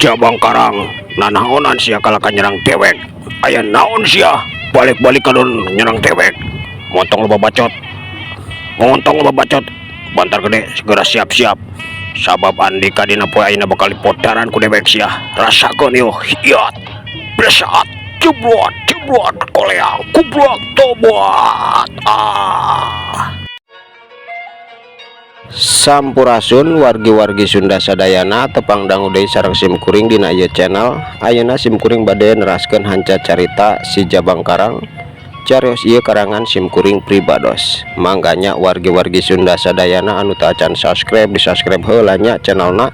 Jabang Karang nanaonan sia kalakan nyerang dewek. Aya naon sia balik-balik kadon nyerang dewek. Montong loba bacot, bantar gede segera siap-siap sabab andika dina poe ayeuna bakal dipodaran ku dewek sia. Rasakeun yo hiat besaat jebrot koleang kublak tobat. Sampurasun wargi-wargi Sunda sadayana tepang dangu deui sareng simkuring dina ieu channel. Ayeuna simkuring bade neraskeun hanca carita si Jabang Karang. Carios ieu karangan simkuring pribados. Mangganya wargi-wargi Sunda sadayana anu teu acan subscribe di subscribe heula nya channelna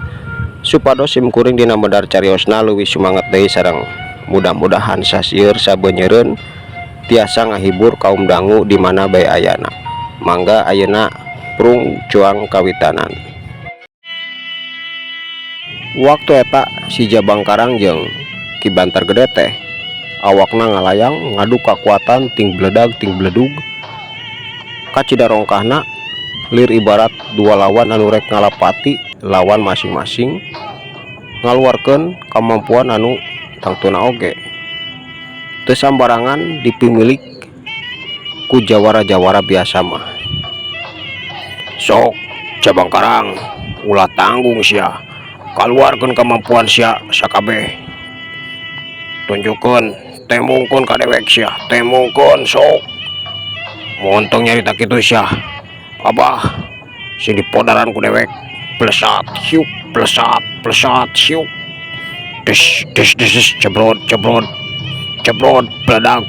supados simkuring dina medar cariosna leuwih sumanget deui sareng mudah-mudahan sasieur sabeuneureun tiasa ngahibur kaum dangu di mana bae ayana. Mangga ayeuna prung cuang kawitanan. Waktu eta si Jabang Karang jeung Ki Bantar Gede teh awakna ngalayang ngadu kakuatan ting bledag ting bledug kacida rongkahna lir ibarat dua lawan anu rek ngalapati lawan masing-masing ngaluarkeun kemampuan anu tangtuna oge teu sambarangan dipimilik ku jawara-jawara biasa mah. Sok Jabang Karang ulah tanggung sia kaluarkeun kemampuan sia sakabeh, tunjukkeun temungkeun ka dewek sia, temungkeun sok montong nyarita kitu sia abah si dipodaran ku dewek plesat hiuk plesat hiuk des cebrot pledag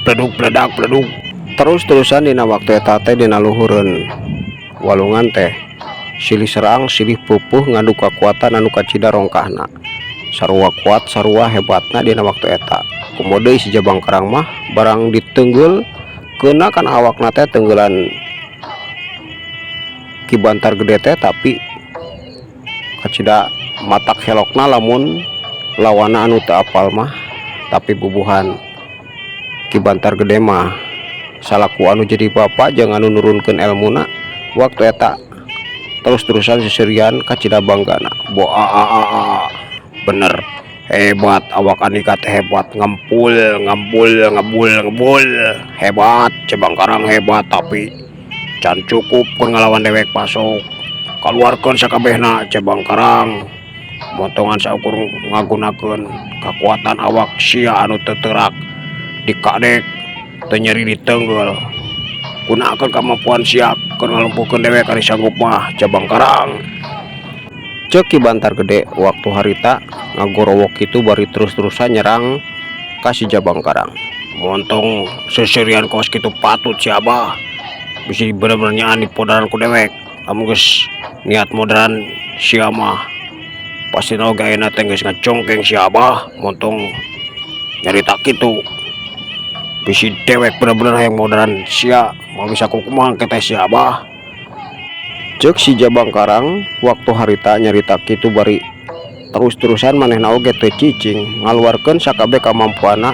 pledug terus-terusan dina waktu eta teh dina luhureun walungan teh silih serang silih pupuh ngadu kekuatan anu kacida rongkahna sarua kuat sarua hebatna dina waktu eta. Kumodeui si Jabang Karang mah barang ditenggel keuna kan awakna teh tenggelan Ki Bantar Gede teh tapi kacida matak helokna lamun lawana anu teu apal mah tapi bubuhan Ki Bantar Gede mah salaku anu jadi bapak jangan anu nurunkeun elmuna. Waktu eta terus-terusan seserian kacida banggana bener hebat awak andika teh hebat ngempul hebat Jabang Karang hebat tapi can cukup ngelawan dewek pasok kaluarkeun sakabehna Jabang Karang motongan saukur ngagunakeun kekuatan awak sia anu teu teurak dikadek teu nyeri ditenggel gunakeun kemampuan sia keur ngalumpuhkeun dewek ari sanggup mah Jabang Karang. Ceuk Ki Bantar Gede waktu harita ngagorowok itu bari terus-terusan nyerang ka si Jabang Karang montong seserian kos kitu patut si abah bisi bener-bener nyaan dipodaran ku dewek lamun geus niat modern sia mah pasti oge ayeuna teh geus ngacongkeng si abah montong nyarita kitu bisi dewek bener-bener yang modern sia mau bisa kukumaha keteh si abah. Ceuk si Jabang Karang waktu harita nyarita kitu bari terus-terusan manehna oge teu cicing ngaluarkeun sakabeh kamampuanna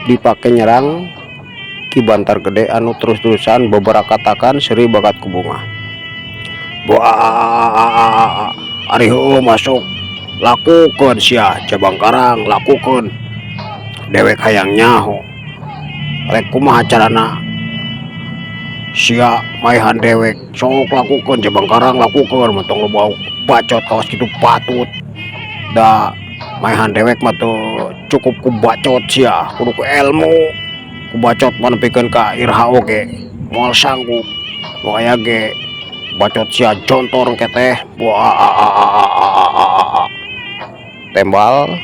dipake nyerang Ki Bantar Gede anu terus-terusan beberakatakan seri bakat ku bunga. Ari heueuh masuk lakukeun sia Jabang Karang lakukeun dewek hayang nyaho rek kumaha carana sia maehan dewek sok lakukeun Jabang Karang lakukeun montong loba bacot kawas kitu patut da maehan dewek mah teu cukup ku bacot sia kudu ku ilmu ku bacot manepikeun ka irha oge moal sanggup nu aya ge bacot sia jontor keteh tembal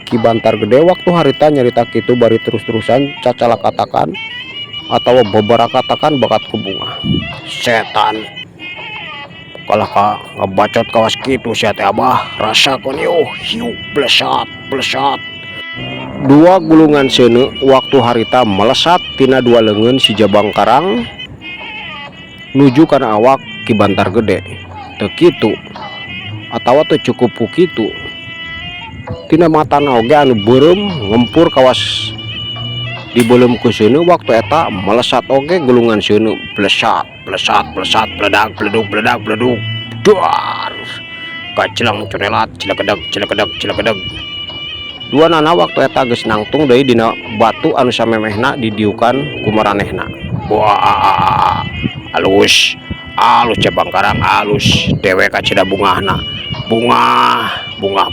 Ki Bantar Gede waktu harita nyarita kitu bari terus-terusan cacala katakan atau beberapa katakan bakat ku bunga setan kalah ka ngebacot kawas kitu sia teh abah rasakeun yo hiuk plesat dua gulungan seuneu waktu harita melesat tina dua leungeun si Jabang Karang nuju kana awak Ki Bantar Gede teu kitu atawa teu cukup ku kitu tina matana oge anu beureum ngempur kawas dibelum ku seuneu waktu eta melesat oge gulungan seuneu plesat pledag pledug dar Kaclang curelat cilekedeg cilekedeg cilekedeg. Dua nana waktu eta geus nangtung deui dina batu anu samemehna didiukan ku maranehna. Wah, alus alus Cabang Karang alus dewek acida bungahna. Bunga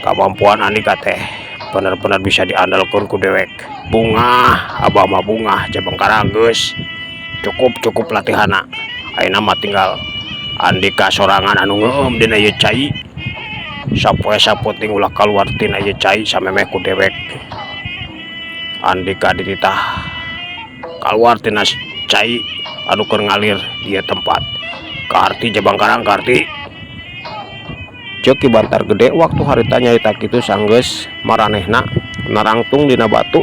kemampuan Andika teh bener-bener bisa diandalkan ku dewek. Bunga abah mah bunga Cabang Karang geus cukup latihana. Ayeuna mah tinggal Andika sorangan anu ngeueum dina ieu cai. Sapoe sapoting ulah kaluar tina ieu cai samemeh ku dewek. Andika dititah kaluar tina cai anu keur ngalir di tempat. Karti Cabang Karang karti. Ceuk Ki Bantar Gede waktu harita nyaita kitu sanggeus maranehna narangtung dina batu.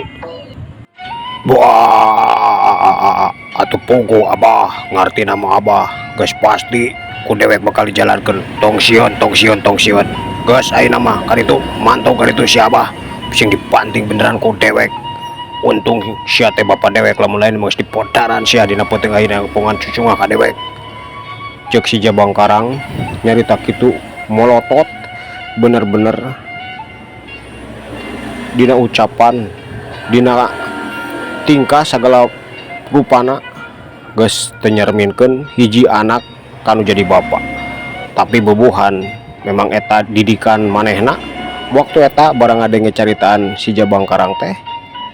Wah, atuh pugu abah ngarti nama abah geus pasti ku dewek bakal dijalankeun. Tong sieun geus ayeuna mah kaditu mantau kaditu si abah sing dibanting beneran ku dewek. Untung sia teh bapak dewek lamun lain geus dipodaran sia dina peuting ayeuna pongan cucungah ka dewek. Ceuk si Cabang Karang nyarita kitu molotot bener-bener dina ucapan dina tingkah segala rupana geus teu nyerminkeun hiji anak kanu jadi bapak. Tapi bubuhan memang eta didikan manehna. Waktu eta barang ngadenge caritaan si Cabang Karang teh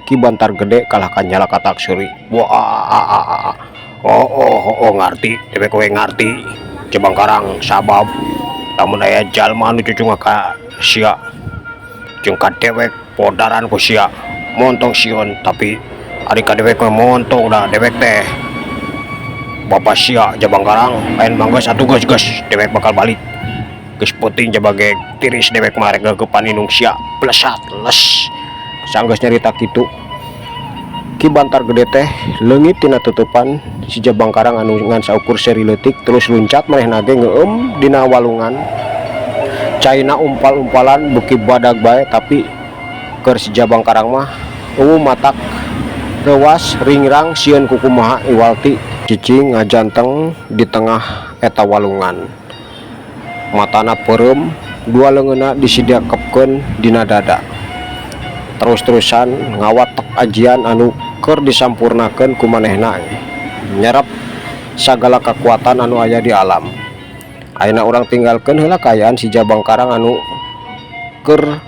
Ki Bantar Gede kalahkan nyala katak suri. Wah, ngarti dewek we ngarti Cabang Karang sabab lamun aya jalma anu cucunga ka sia jeung ka dewek podaran ku sia montong sieun. Tapi ari ka dewek mah montong da dewek teh bapak sia Cabang Karang lain mangga satu geus dewek bakal balik geus peuting jabage tiris dewek mah rek geugepan inung sia blesat les. Sanggeus nyarita kitu Ki Bantar Gede teh leungit tina tutupan si Cabang Karang anu ngan saukur seri leutik terus luncat manehna ge ngeueum dina walungan. Caina umpal-umpalan beuki badag bae tapi keur si Cabang Karang mah matak rewas ringrang sieun ku kumaha iwalti cicing ngajanteng di tengah eta walungan. Matana peureum, dua leungeunna disidakepkeun dina dada. Terus-terusan ngawatek ajian anu keur disampurnakeun ku manehna nyerep sagala kekuatan anu aya di alam. Ayeuna urang tinggalkeun heula kaayaan si Cabang Karang anu keur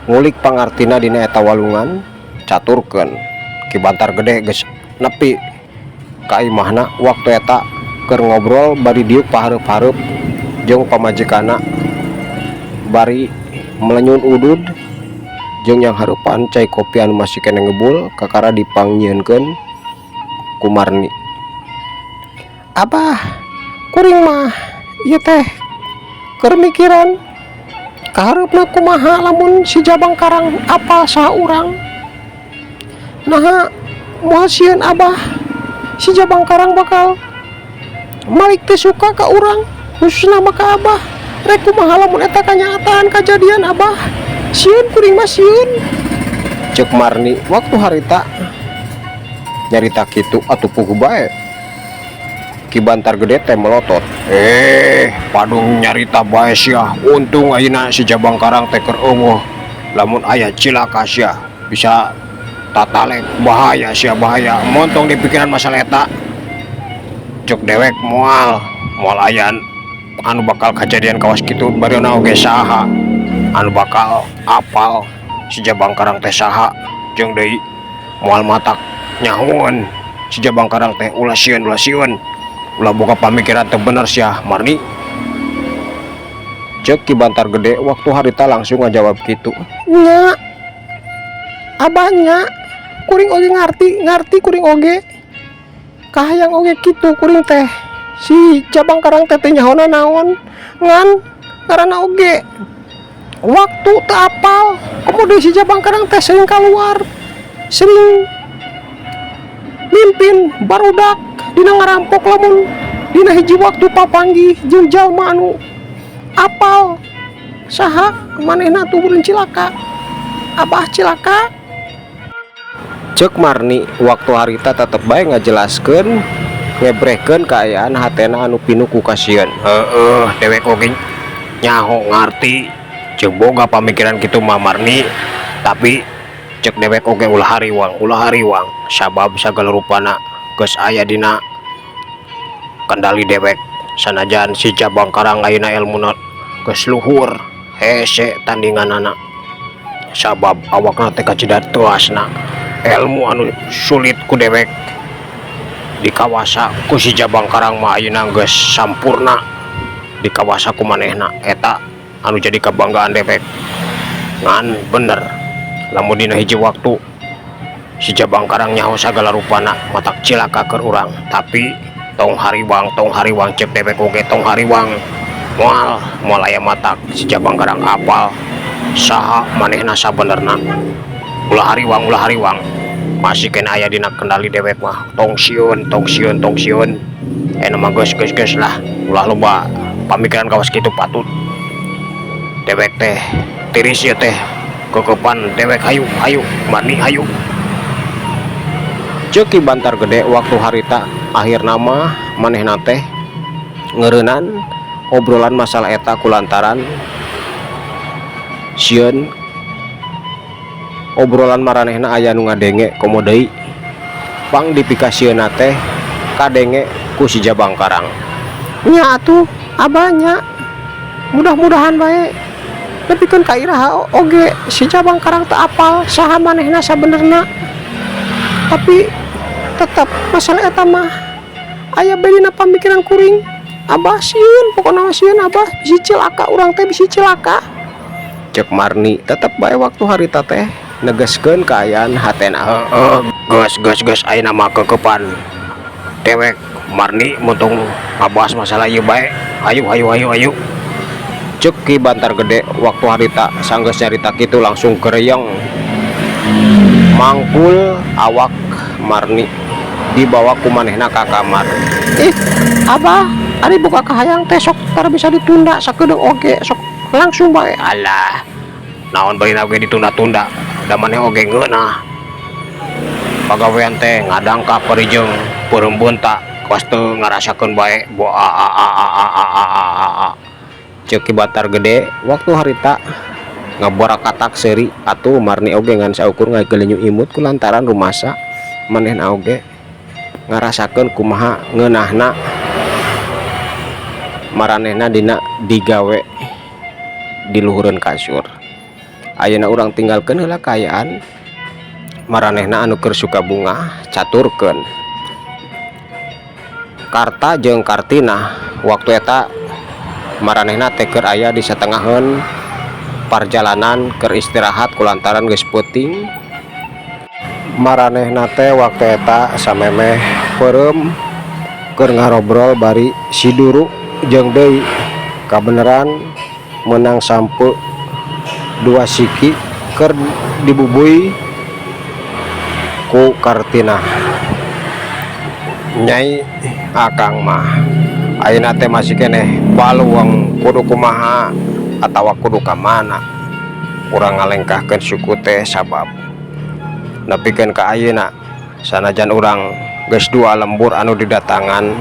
ngulik pangartina dina eta walungan. Caturkeun Ki Bantar Gede geus nepi ka imahna waktu eta keur ngobrol bari diuk pahareup-hareup jeung pamajikanna bari melenyun udud jeung yang hareupan cai kopi anu masih kene ngebul kakara dipangnyienkeun ku Marni. Abah kuring mah ieu teh keur mikiran kahareupna kumaha lamun si Cabang Karang apal saha urang. Nah moal sieun abah si Cabang Karang bakal malik teh suka ka urang khususna mah ka abah. Rek kumaha lamun eta kanyataan kajadian abah sieun kuring mah sieun. Ceuk Marni waktu harita nyarita kitu atuh puguh bae Ki Bantar Gede teh melotot. Padung nyarita bae sia. Untung ayeuna si Cabang Karang teh keur eueuh lamun aya cilaka sia bisa tatalek bahaya sia bahaya montong di pikiran masalah eta. Ceuk dewek moal aya anu bakal kejadian kawas kitu bareuna oge saha anu bakal apal si Cabang Karang teh saha jeung deui moal matak nyahoon si Cabang Karang teh ulah sieun ulah boga pamikiran teu bener sia Marni. Ceuk Ki Bantar Gede waktu harita langsung ngajawab kitu. Nya abahnya kuring oge ngarti kuring oge kahayang oge kitu kuring teh si Cabang Karang teh nyahoona naon ngan karana oge waktu teu apal kemudian si Cabang Karang teh sering keluar sering mimpin barudak dina ngarampok lamun dina hiji waktu papanggih jeung jalma anu apal saha manehna tuh burin cilaka abah cilaka. Ceuk Marni waktu harita tetep bae ngajelaskeun ngebrehkeun kaayaan hatena anu pinuh ku kasieun. Dewek oge nyaho ngarti jeung boga pamikiran kitu mah Marni, tapi cek dewek oge ulah hariwang sabab sagala rupana geus aya dina kendali dewek. Sanajan si Jabang Karang ayeuna elmuna geus luhur hese tandinganana, sabab awakna teh kacida teuasna ilmu anu sulit ku dewek dikawasa ku si Jabang Karang mah ayeuna geus sampurna dikawasa ku manehna. Eta anu jadi kebanggaan dewek. Ngan bener lamun dina hiji waktu si Jabang Karang nyaho sagala rupana matak cilaka keur urang, tapi tong hariwang cek dewek oge tong hariwang moal aya matak si Jabang Karang apal saha manehna sabenerna. Ulah hariwang masih kena aya dina kendali dewek mah tong sieun mah geus lah ulah loba pamikiran kawas kitu patut dewek teh tiris ieu teh kekepan dewek hayu Marni hayu. Ceuk Ki Bantar Gede waktu harita akhirna mah manehna teh ngeureunnan obrolan masalah eta kulantaran sieun obrolan maranehna aya nu ngadenge komo deui pang dipikasieunna teh kadenge ku si Jabang Karang. Nya atuh abahnya mudah-mudahan bae nepikeun ka iraha oge si Jabang Karang teu apal saha manehna sabenerna, tapi tetap masalah eta mah aya bedina pamikiran kuring. Abah sieun pokona sieun abah bisi cilaka, urang teh bisi cilaka. Cek Marni tetep bae waktu harita teh negeskeun kaayaan hatena. Geus ayeuna mah kekepan dewek Marni muntung ngabahas masalah ieu bae. Hayu. Cek Ki Bantar Gede waktu harita sanggeus nyarita kitu langsung kereyeng mangkul awak Marni dibawa ku manehna ka kamar. Abah ari buka kahayang teh sok tara bisa ditunda sakedeung oge sok langsung bae. Alah naon beulina oge ditunda-tunda da maneh oge ngeunah pagawean teh ngadangkak parijeung peureumbeun tak kos teu ngarasakeun bae bo Ceuk Ki Bantar Gede waktu harita ngaborak katak seuri atuh Marni oge ngan saukur ngagelenyu imut kulantaran rumasa manehna oge ngarasakeun kumaha ngeunahna maranehna dina digawe di luhureun kasur. Ayeuna urang tinggalkeun heula kaayaan maranehna anu keur suka bunga caturkeun Karta jeung Kartina. Waktu eta maranehna teh keur aya di satengaheun perjalanan keur istirahat kulantaran geus peuting. Maranehna teh waktu eta samemeh peureum keur ngarobrol bari si Duru jeung deui kabeneran menang sampe 2 siki keur dibubui ku Kartina. Nyai akang mah ayeuna teh masih keneh baluang kudu kumaha atawa kudu ka mana urang ngalengkahkeun suku teh sabab nepikeun ka ayeuna sanajan urang geus 2 lembur anu didatangan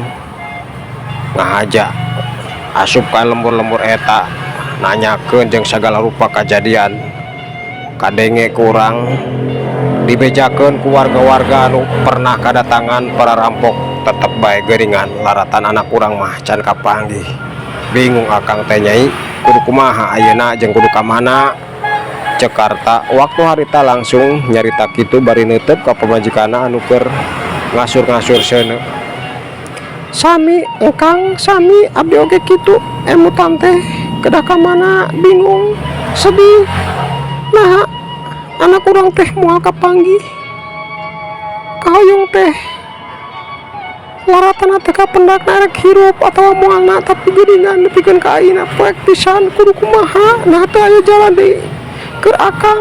ngahaja asup ka lembur-lembur eta nanyakeun jeung sagala rupa kajadian kadenge ku urang dibejakeun ku warga-warga anu pernah kadatangan para rampok tetep bae geuringan laratan anak urang mah can kapanggih. Bingung akang teh nyai kudu kumaha ayeuna jeung kudu ka mana. Cek Karta waktu harita langsung nyarita kitu bari neuteup ka pamajikanna anu keur ngasur-ngasur seuneu. Sami engkang sami abdi oge kitu emutan teh kedah ka mana bingung sedih nah anak urang teh moal kapanggih kahoyong teh laratan teh kapendakna rek hirup atawa moalna tapi geuningan nepikeun ka ayeuna poek pisan kudu kumaha nah teu aya jalan deui keur akang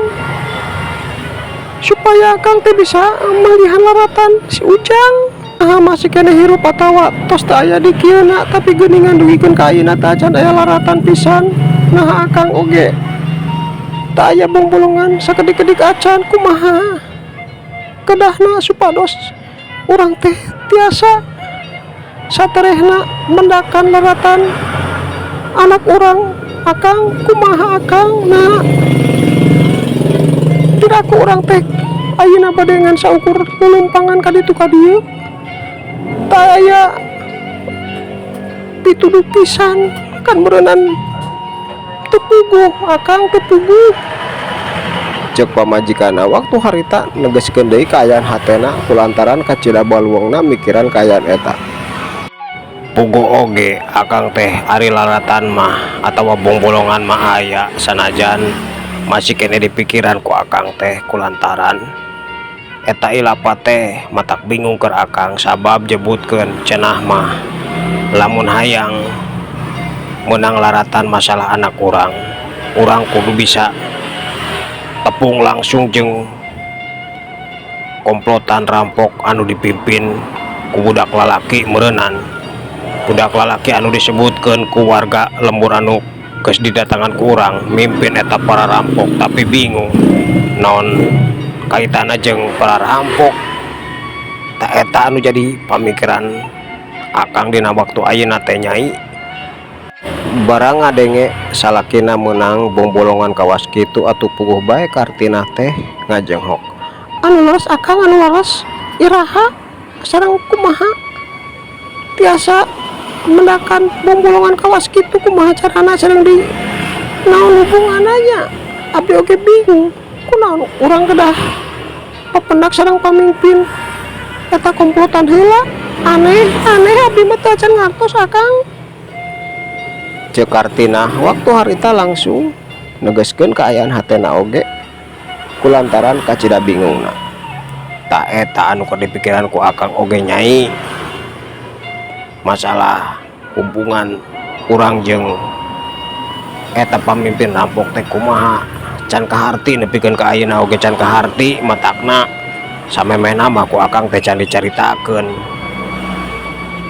supaya akang teh bisa malihan laratan si Ujang. Masih kena hirup atawa tos teu aya di kieuna tapi geuningan dugikeun ka ayeuna teh acan aya laratan pisan. Nah akang oge teu aya bongbolongan sakedik-kedik acan kumaha kedahna supados urang teh tiasa saterehna mendakan laratan anak orang akang kumaha akang nah tidak aku orang teh ayeuna bade ngan saukur lulumpangan ka ditu ka dieu tak aya pituduh pisan kan berenang tepuguh akang tepuguh cek pamajikanna waktu harita negeskeun deui kaayaan hatena kulantaran kacida baluungna mikiran kaayaan eta pugu oge akang teh ari laratan mah atawa bongbolongan mah aya sanajan masih kene dipikiran ku akang teh kulantaran eta ilapa teh matak bingung keur akang sabab jebutkeun cenah mah lamun hayang menang laratan masalah anak urang kudu bisa tepung langsung jeung komplotan rampok anu dipimpin ku budak lalaki meureunnan budak lalaki anu disebutkeun ku warga lembur anu geus didatangan ku urang mimpin eta para rampok tapi bingung naon kaitanna jeung para rampok tak eta anu jadi pamikiran akang dina waktu ayeuna teh nyai barang ngadenge salakina menang bongbolongan kawas kitu atuh puguh bae kartina teh ngajenghok anu leres akang anu leres iraha sareng kumaha tiasa mendakan bongbolongan kawas kitu kumaha carana sareng di naon hubungananya abdi oge bingung kunaon urang kedah papendak sareng pamimpin eta komplotan heula aneh abdi mah teu acan ngartos akang cek kartina waktu harita langsung negeskeun kaayaan hatena oge kulantaran kacida bingungna tak eta anu keur dipikiran ku akang oge nyai masalah hubungan urang jeung eta pamimpin rampok teh kumaha can kaharti nepikeun ka ayeuna oge can kaharti matakna samemehna mah ku akang teh can dicaritakeun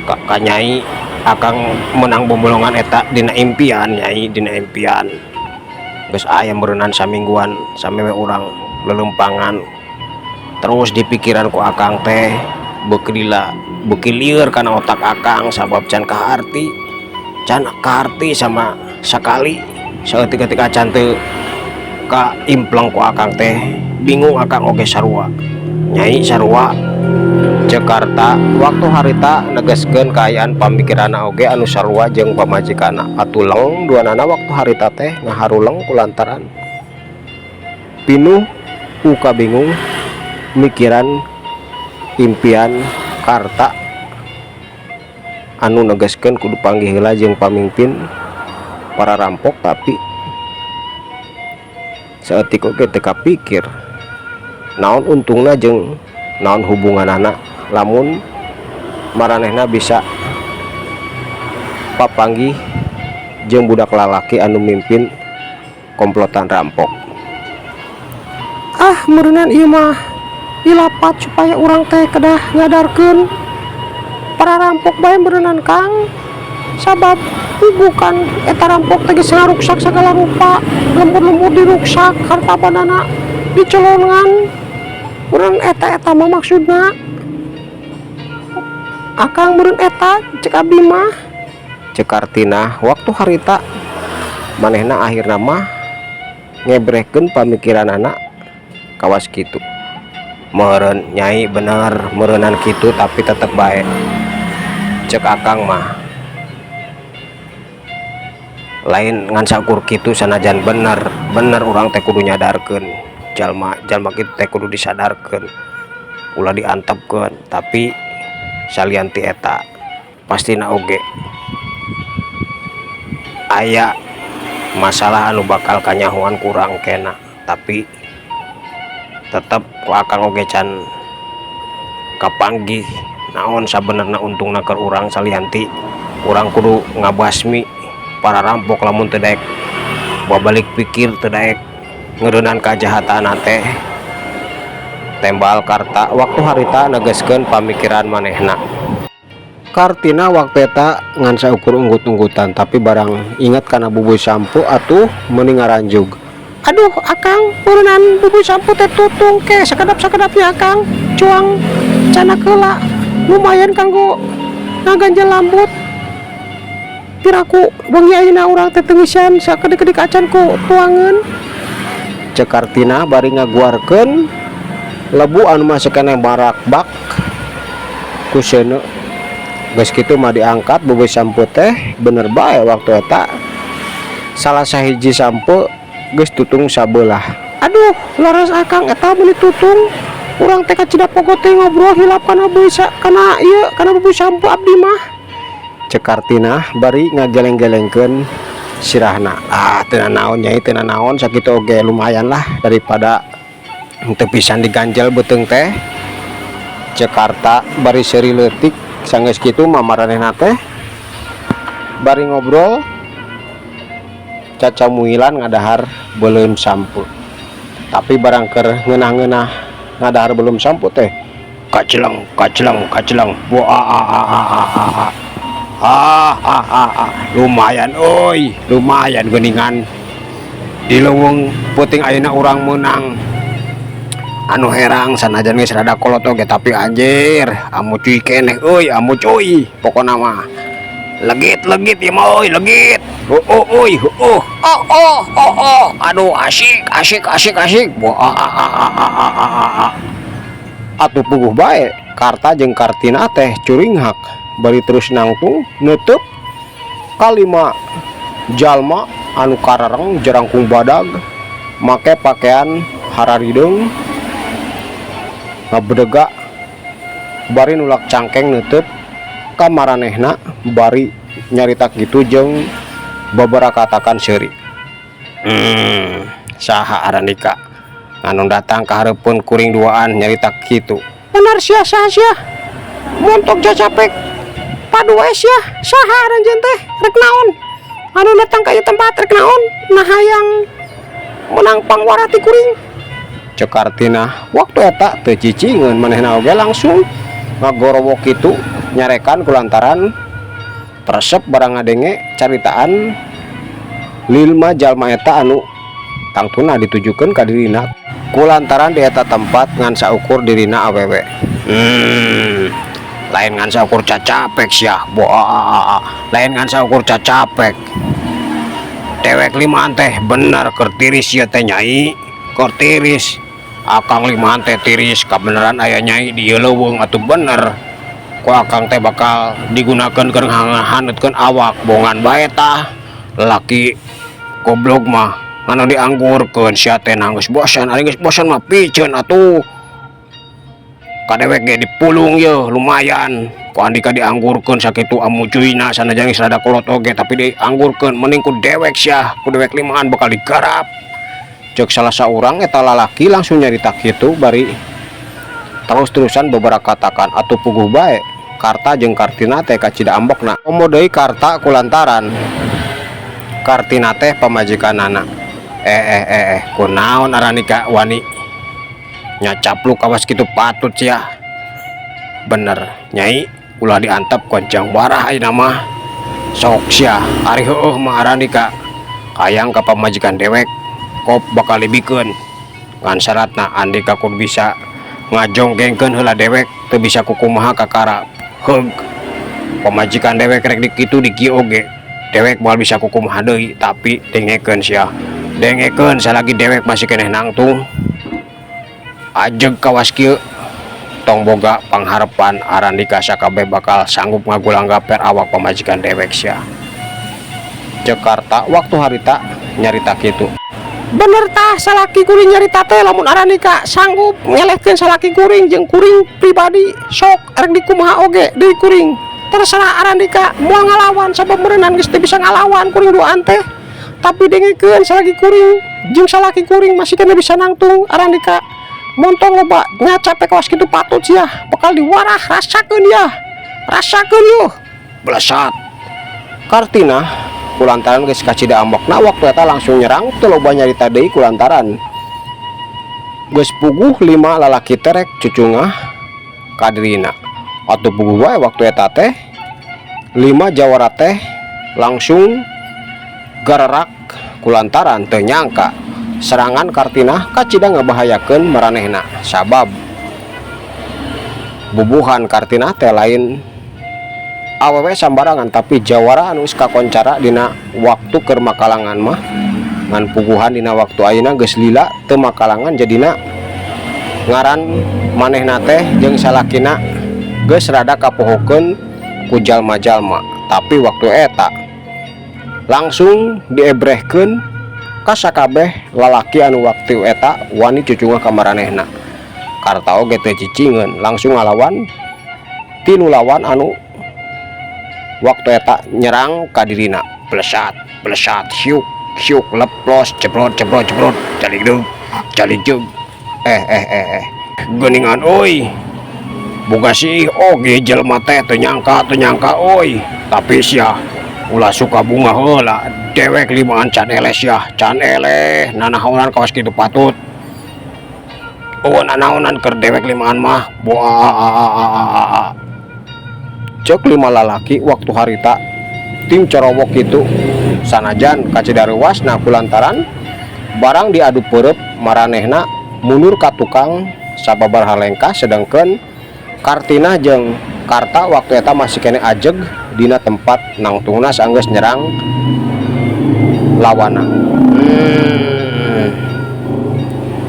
ka nyai akang menang bongbolongan eta dina impian nyai dina impian geus aya meureunnan samingguan sameme urang lelumpangan terus dipikiran ku akang teh beuki lieur kana otak akang sabab can kaharti sama sakali saeutik-eutik acan teu ka impleng ku akang teh bingung akang oge sarua nyai sarua Jakarta waktu harita negeskeun kaayaan pamikiranna oge anu sarua jeung pamajikanna atuleng duanana waktu harita teh ngaharuleng kulantaran pinuh uka bingung mikiran impian karta anu negeskeun kudu panggih heula jeung pamimpin para rampok tapi saeutik oge teu kapikir naon untungna jeung naon hubunganana lamun maranehna bisa papanggih jeung budak lalaki anu mimpin komplotan rampok meureunnan ieu mah dilapat supaya urang teh kedah ngadarkeun para rampok bae meureunnan Kang sabab bukan eta rampok teh geus ngaruksak sagala rupa lembur-lembur diruksak harta bandana dicolongan meureun eta mah maksudna akang meureun eta cek abdi mah cek artina waktu harita manehna akhirna mah ngebrehkeun pamikiran anak kawas kitu meureun nyai bener meureunan kitu tapi tetep bae cek akang mah lain ngan sakur kitu sanajan bener urang teh kudu nyadarkeun jalma kitu teh kudu disadarkeun ulah diantepkeun tapi salianti eta pastina oge aya masalah anu bakal kanyahoan kurang kena tapi tetep ku akang oge can kapanggih naon sabenerna untungna keur urang salianti urang kudu ngabasmi para rampok lamun teu daek babalik pikir teu daek ngeureunnan kajahatan teh tembal karta waktu harita negeskeun pamikiran manehna kartina waktu eta ngan saukur unggut-unggutan tapi barang ingat kana bubui sampo atuh mending ngaranjug aduh akang meureunnan bubui sampo teh tutung ke sakedap-sakedapnya akang cuang cana keula lumayan kanggo ngaganjal lambut piraku bengi ayeuna urang teh teuisan sakedik-kedik acan ku tuangeun. Cek Kartina bari ngaguarkeun lebu anu masih kena barak-bak ku seuneu. Geus kitu mah diangkat beubeus sampo teh bener bae waktu eta salah sahiji sampo geus tutung sabelah. Aduh laras akang eta meuli tutung urang teh kacida pogot teh ngobrol hilap kana beisa kana ieu kana beubeus sampo abdi mah. Cek Kartina bari ngageleng-gelengkeun sirahna. Teu naon nyai, teu naon sakitu oge lumayan lah daripada teu pisan diganjel beuteung teh. Cek Karta bari seuri leutik sanggeus kitu mamaranehna teh bari ngobrol cacamuilan ngadahar beuleum sampo. Tapi barang keur ngeunah-ngeunah ngadahar belum sampo teh kaceleng lumayan oi, lumayan geuningan di leuweung peuting ayeuna urang meunang. Anu herang sanajan geus rada kolot oge tapi anjir amu cuy keneh euy, amu cuy pokona mah legit ieu mah euy, legit. Aduh asik. Atuh puguh bae Karta jeung Kartina teh curinghak bari terus nangtung nutup kalima jalma anu karareng jerangkung badag make pakaian hararideng ngabedega bari nulak cangkeng nutup kamaranehna bari nyarita kitu jeung babara katakan seuri. Saha Arandika anu datang ka hareupeun kuring duaan nyarita kitu. Benar sia montok cacapek padu wae sia saha aranjeun teh rek naon anu datang ka ieu tempat rek naon nah hayang menang pangwarati kuring. Cek Kartina waktu eta teu cicingeun manehna oge langsung ngagorowok kitu nyarekan kulantaran resep barang ngadenge caritaan lilma jalma eta anu tangtuna ditujukeun ka dirina kulantaran di eta tempat ngan saukur dirina awewe. Lain ngan saukur cacapek sia lain ngan saukur cacapek dewek limaan teh bener keur tiris ieu teh nyai, keur tiris akang limaan teh tiris kabeneran aya nyai di ieu leuweung atuh bener ku akang teh bakal digunakeun keur ngahanutkeun awak bongan bae tah lelaki goblok mah anu dianggurkeun sia teh nanggeus bosan ari geus bosan mah piceun atuh kadewek ge dipulung yeuh lumayan ku andika dianggurkeun sakitu amu cuina sanajan geus rada kolot oge tapi dianggurkeun mending ku dewek sia ku dewek limaan bakal digarap. Cek salah saurang eta lalaki langsung nyarita kitu bari terus-terusan beberapa katakan atuh puguh bae Karta jeung Kartina teh kacida ambokna komo deui Karta kulantaran Kartina teh pamajikanana. Kunaon Arandika wani nyacapluk awas kitu patut sia. Bener nyai ulah diantep koncang barah ayeuna mah sok sia ari heueuh mah Arandika hayang ka pamajikan dewek kop bakal libikeun ngan syaratna andika kudu bisa ngajongkengkeun heula dewek teu bisa kukumaha kakara heug pamajikan dewek rek dikitu di kieu oge dewek moal bisa kukumaha deui tapi dengekeun sia dengekeun salagi dewek masih keneh nangtung ajeg kawas kieu tong boga pangharepan Arandika sakabeh bakal sanggup ngagulang gaper awak pamajikan dewek sia. Jakarta waktu harita nyarita kitu. Bener tah salaki kuring nyarita teh lamun Arandika sanggup ngelehkeun salaki kuring jeung kuring pribadi sok erek dikumaha oge deui kuring. Terserah Arandika moal ngalawan sabab meureunnan geus teu bisa ngalawan kuring duaan teh. Tapi dengekeun salaki kuring jeung salaki kuring masih kena bisa nangtung Arandika. Montong loba ngacapek kawas kitu patut sia bakal diwarah rasakeun ya. Rasakeun yuh. Blesat. Kartina kulantaran geus kacida ambokna waktu eta langsung nyerang teu loba nyarita deui kulantaran geus puguh 5 lalaki terek cucungah ka dirina. Atuh puguh wae waktu eta teh 5 jawara teh langsung garerak kulantaran teu nyangka serangan Kartina kacida ngabahayakeun maranehna sabab bubuhan Kartina teh lain awewe sambarangan tapi jawara anu kakoncara dina waktu keur makalangan mah ngan puguhan dina waktu ayeuna geus lila teu makalangan jadina ngaran manehna teh jeung salakina geus rada kapohokeun ku jalma-jalma. Tapi waktu eta langsung diebrehkeun ka sakabeh lalaki anu waktu eta wani cucunga ka maranehna. Karta oge teu cicingeun langsung ngalawan tinu lawan anu waktu eta nyerang ka dirina. Blesat syuk leplos cebrot caligdeug calijug geuningan oi boga sih oge jelema teh teu nyangka oi. Tapi sia ulah suka bunga heula dewek limaan can eleh sia can eleh nanaonan kawas kitu patut nanaonan keur dewek limaan mah boa cek lima lalaki waktu harita tim corowok itu sanajan kacidarewas kulantaran barang diadu perep maranehna mundur ka tukang sababar halengkah sedangkan Kartina jeung Karta waktu eta masih kene ajeg dina tempat nangtungna saenggeus nyerang lawana.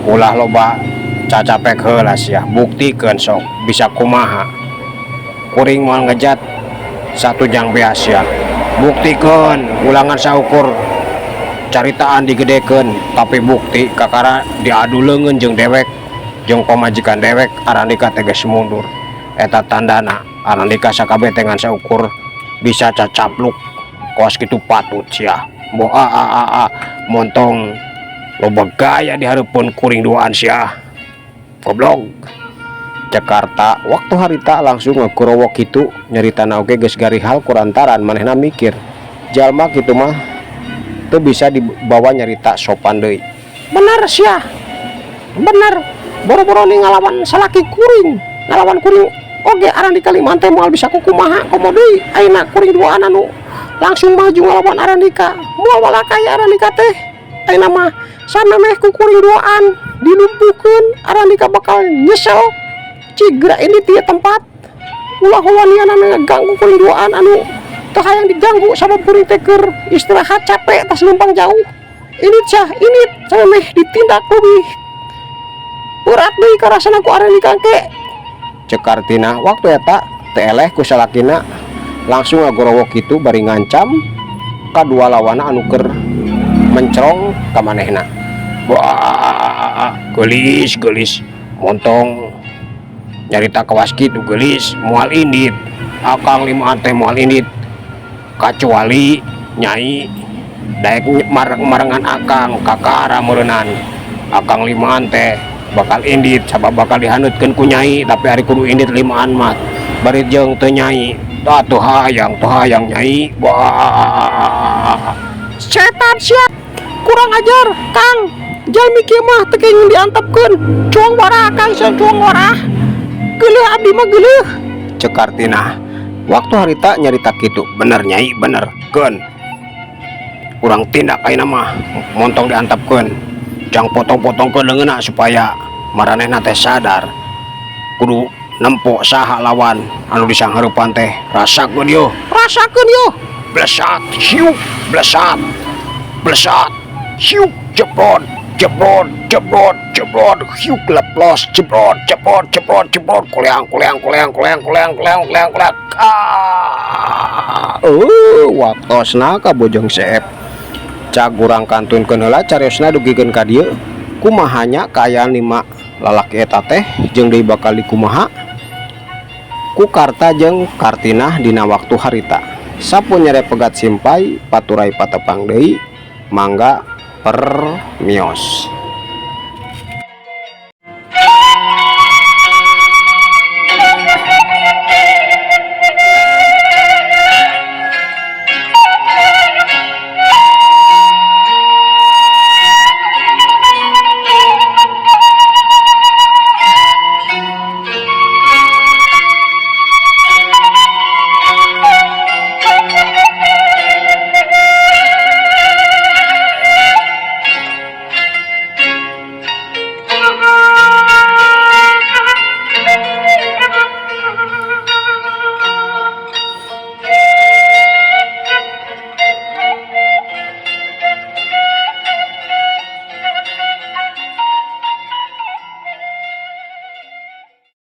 Ulah loba cacapek heula sia buktikeun sok bisa kumaha kuring moal ngejat satu jang beas ya buktikeun ulangan saukur caritaan digedekeun tapi bukti kakara diadu leungeun jeung dewek jeung pamajikan dewek arandika teh geus mundur eta tandana arandika sakabeh teh ngan saukur bisa cacapluk kos kitu patut sia boa montong loba gaya dihareupeun kuring duaan sia goblok. Jakarta waktu harita langsung ngekurowo kitu nyaritana oge geus garihal kurantaran manehna mikir jalma kitu mah teu bisa dibawa nyarita sopan deui. Bener sia bener boro-boro nih ngalawan salaki kuring ngalawan kuring oge aran di Kalimantan moal bisa kukumaha komo deui ayeuna kuring duaan anu langsung maju ngalawan Arandika moal walakaya Arandika teh ayeuna mah samemeh ku kuring duaan dilumpuhkeun Arandika bakal nyesel cigra ini tiap tempat ulah waniana ngeganggu kuring duaan anu teu hayang diganggu sabab kuring teh keur istirahat capek tas numpang jauh ini samemeh ditindak lebih berat deui karasana ku Arandika ke cek Kartina waktu eta teu eleh ku salakina langsung ngagorowo kitu bari ngancam kadua lawana anu keur mencrong ka manehna. Wah, gelis montong nyarita kawas kitu gelis moal indit akang limaan teh moal indit kecuali nyai daek marengan akang kakara meureunnan akang limaan teh bakal indit sabab bakal dihanutkeun ku nyai tapi hari kudu indit limaan mah bari jeung teu nyai teu hayang nyai. Wah, setan sia kurang ajar Kang jalmi kieu mah teu kenging diantepkeun cuang warah Kang cuang warah geuleuh abdi mah geuleuh cek Kartina waktu harita nyarita kitu. Bener nyai bener keun urang tindak ayeuna mah montong diantepkeun jang potong-potongkeun leungeunna supaya maranehna teh sadar kudu nempo saha lawan anu disanghareupan teh rasakeun yo blesat syuk syuk jebrot hyuk leplos jebrot kuleang waktosna ka bojong seep cak urang kantunkeun heula cariosna dugikeun ka dieu kumahanya kaayaan 5 lalaki eta teh jeung deui bakal dikumaha ku Karta jeung Kartina dina waktu harita sapunyere pegat simpai paturai patepang deui mangga per mios.